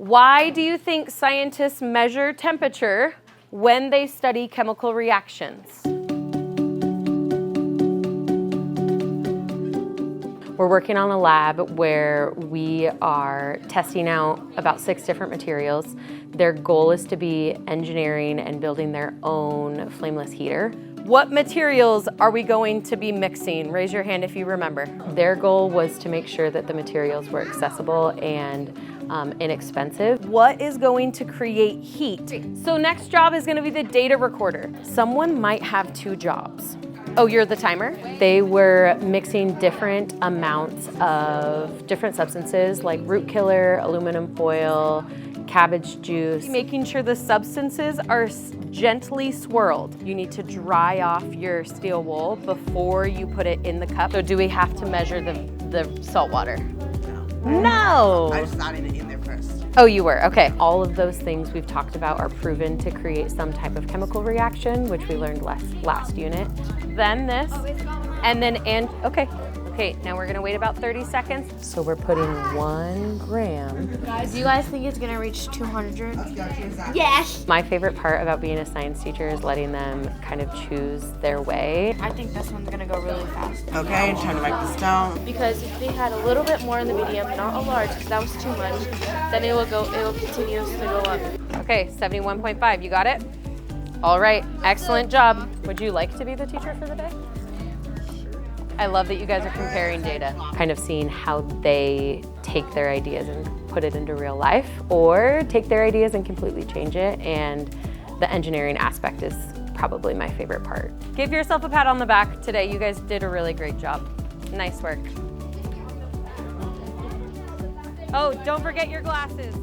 Why do you think scientists measure temperature when they study chemical reactions? We're working on a lab where we are testing out about 6 different materials. Their goal is to be engineering and building their own flameless heater. What materials are we going to be mixing? Raise your hand if you remember. Their goal was to make sure that the materials were accessible and inexpensive. What is going to create heat? So next job is going to be the data recorder. Someone might have 2 jobs. Oh, you're the timer? They were mixing different amounts of different substances like root killer, aluminum foil, cabbage juice. Making sure the substances are gently swirled. You need to dry off your steel wool before you put it in the cup. So do we have to measure the salt water? No. I just added it in there first. Oh, you were, okay. All of those things we've talked about are proven to create some type of chemical reaction, which we learned last unit. Then this, and then, okay. Okay, now we're gonna wait about 30 seconds. So we're putting 1 gram. Do you guys think it's gonna reach 200? Yes. My favorite part about being a science teacher is letting them kind of choose their way. I think this one's gonna go really fast. Okay, trying to write this down. Because if they had a little bit more in the medium, not a large, because that was too much, then it will continuously go up. Okay, 71.5, you got it? All right, excellent job. Would you like to be the teacher for the day? I love that you guys are comparing data, kind of seeing how they take their ideas and put it into real life, or take their ideas and completely change it, and the engineering aspect is probably my favorite part. Give yourself a pat on the back today. You guys did a really great job. Nice work. Oh, don't forget your glasses.